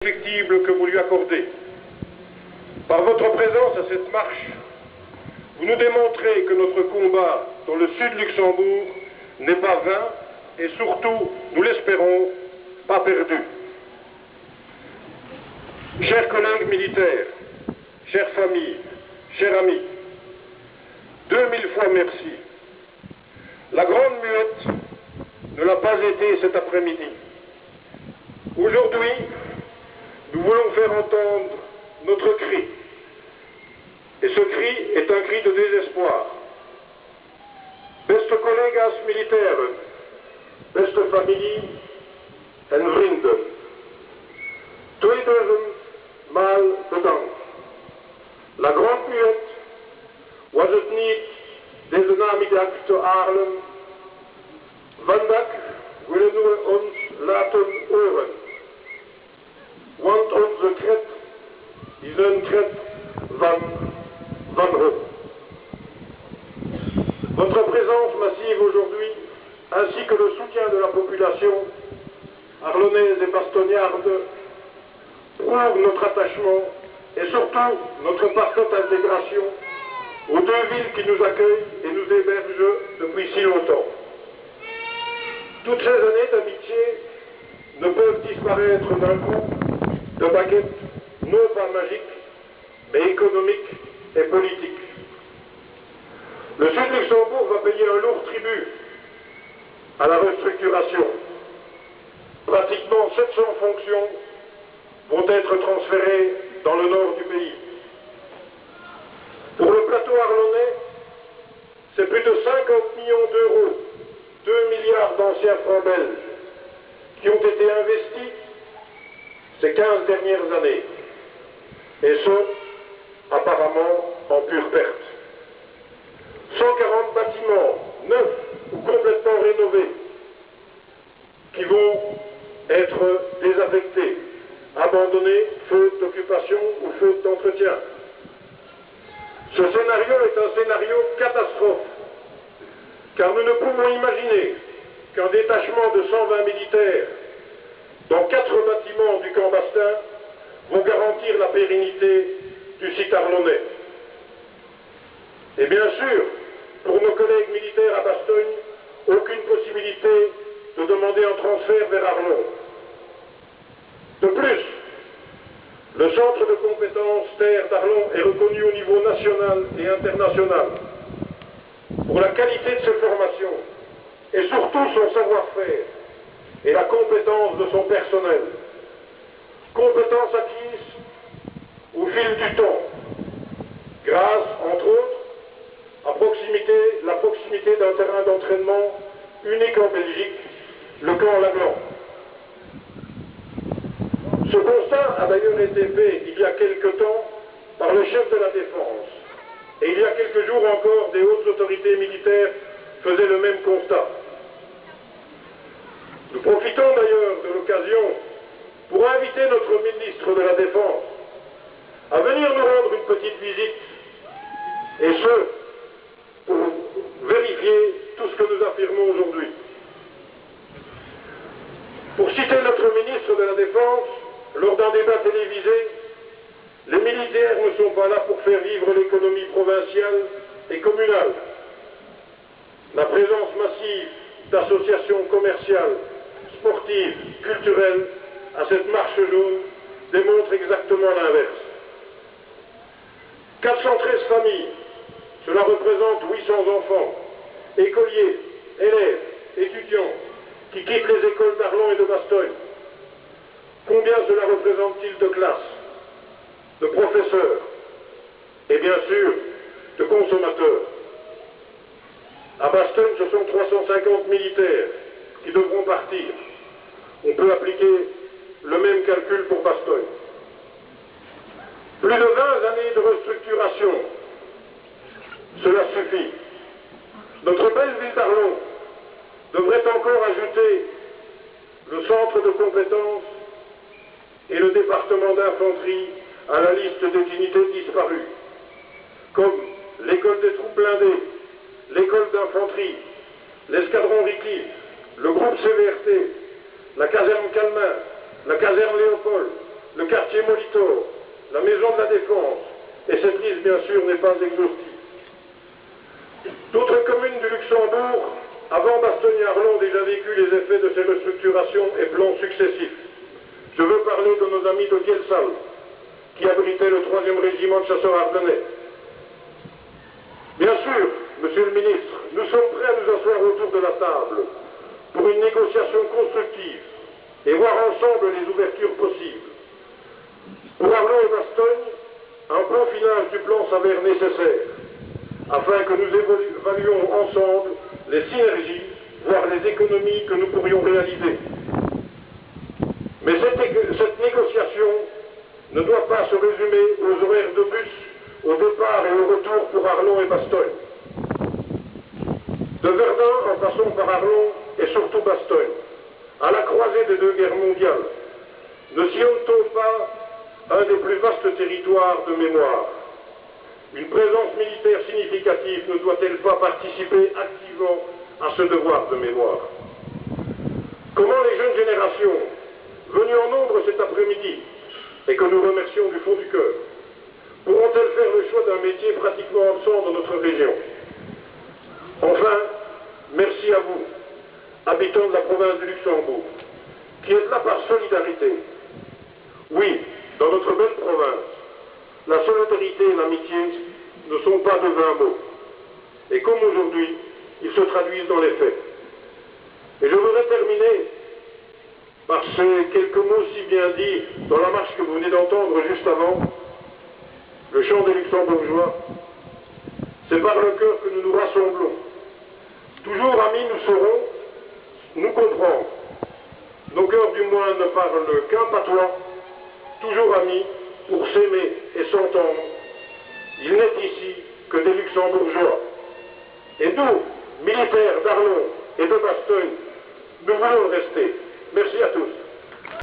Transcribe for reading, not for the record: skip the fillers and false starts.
indéfectible que vous lui accordez. Par votre présence à cette marche, vous nous démontrez que notre combat dans le sud Luxembourg n'est pas vain et surtout, nous l'espérons, pas perdu. Chers collègues militaires, chères familles, chers amis, 2000 fois merci. La Grande Muette ne l'a pas été cet après-midi. Aujourd'hui, nous voulons faire entendre notre cri. Et ce cri est un cri de désespoir. Beste collega's militairen, beste familie en vrienden, 2000 maal bedankt. La Grande Muette was het niet deze namiddag te Haarlem. Vandaag willen we ons laten horen. Want onze kret is een kret van wanhoop. Votre présence massive aujourd'hui, ainsi que le soutien de la population arlonnaise et bastognarde, prouve notre attachement et surtout notre parfaite intégration aux deux villes qui nous accueillent et nous hébergent depuis si longtemps. Toutes ces années d'amitié ne peuvent disparaître d'un coup de baguette, non pas magique, mais économique et politique. Le Sud-Luxembourg va payer un lourd tribut à la restructuration. Pratiquement 700 fonctions vont être transférées dans le nord du pays. Pour le plateau arlonnais, c'est plus de 50 millions d'euros, 2 milliards d'anciens francs belges, qui ont été investis ces 15 dernières années, et ce, apparemment, en pure perte. 140 bâtiments neufs ou complètement rénovés qui vont être désaffectés, abandonnés, faute d'occupation ou faute d'entretien. Ce scénario est un scénario catastrophe, car nous ne pouvons imaginer qu'un détachement de 120 militaires dans 4 bâtiments du camp Bastin vont garantir la pérennité du site arlonnais. Et bien sûr, pour nos collègues militaires à Bastogne, aucune possibilité de demander un transfert vers Arlon. De plus, le centre de compétences terre d'Arlon est reconnu au niveau national et international pour la qualité de ses formations et surtout son savoir-faire et la compétence de son personnel. Compétences acquises au fil du temps, grâce, entre autres, à la proximité d'un terrain d'entraînement unique en Belgique, le camp Laglan. Ce constat a d'ailleurs été fait il y a quelque temps par le chef de la défense. Et il y a quelques jours encore, des hautes autorités militaires faisaient le même constat. Nous profitons d'ailleurs de l'occasion pour inviter notre ministre de la Défense à venir nous rendre une petite visite, et ce, pour vérifier tout ce que nous affirmons aujourd'hui. Pour citer notre ministre de la Défense, lors d'un débat télévisé, les militaires ne sont pas là pour faire vivre l'économie provinciale et communale. La présence massive d'associations commerciales, sportives, culturelles à cette marche jaune démontre exactement l'inverse. 413 familles, cela représente 800 enfants, écoliers, élèves, étudiants, qui quittent les écoles d'Arlon et de Bastogne. Combien cela représente-t-il de classes, de professeurs et bien sûr de consommateurs? À Bastogne, ce sont 350 militaires qui devront partir. On peut appliquer le même calcul pour Bastogne. Plus de 20 années de restructuration, cela suffit. Notre belle ville d'Arlon devrait encore ajouter le centre de compétences et le département d'infanterie à la liste des unités disparues, comme l'école des troupes blindées, l'école d'infanterie, l'escadron Riquet, le groupe CVRT, la caserne Calmin, la caserne Léopold, le quartier Molitor, la Maison de la Défense, et cette liste, bien sûr, n'est pas exhaustive. D'autres communes du Luxembourg, avant Bastogne-Arlon, ont déjà vécu les effets de ces restructurations et plans successifs. Je veux parler de nos amis de Kielsal, qui abritaient le 3e régiment de chasseurs ardennais. Bien sûr, Monsieur le ministre, nous sommes prêts à nous asseoir autour de la table pour une négociation constructive et voir ensemble les ouvertures possibles. Pour Arlon et Bastogne, un peaufinage du plan s'avère nécessaire, afin que nous évaluions ensemble les synergies, voire les économies que nous pourrions réaliser. Mais cette négociation ne doit pas se résumer aux horaires de bus, au départ et au retour pour Arlon et Bastogne. De Verdun, en passant par Arlon et surtout Bastogne, à la croisée des 2 guerres mondiales, ne sillonne-t-on pas un des plus vastes territoires de mémoire? Une présence militaire significative ne doit-elle pas participer activement à ce devoir de mémoire? Comment les jeunes générations, venues en nombre cet après-midi, et que nous remercions du fond du cœur, pourront-elles faire le choix d'un métier pratiquement absent dans notre région? Enfin, merci à vous, habitants de la province du Luxembourg, qui êtes là par solidarité. Oui, dans notre belle province, la solidarité et l'amitié ne sont pas de vains mots. Et comme aujourd'hui, ils se traduisent dans les faits. Et je voudrais terminer par ces quelques mots si bien dits dans la marche que vous venez d'entendre juste avant, le chant des Luxembourgeois. C'est par le cœur que nous nous rassemblons. Toujours amis nous serons, nous comprendre. Nos cœurs du moins ne parlent qu'un patois. Toujours amis pour s'aimer et s'entendre. Il n'est ici que des Luxembourgeois. Et nous, militaires d'Arlon et de Bastogne, nous voulons le rester. Merci à tous.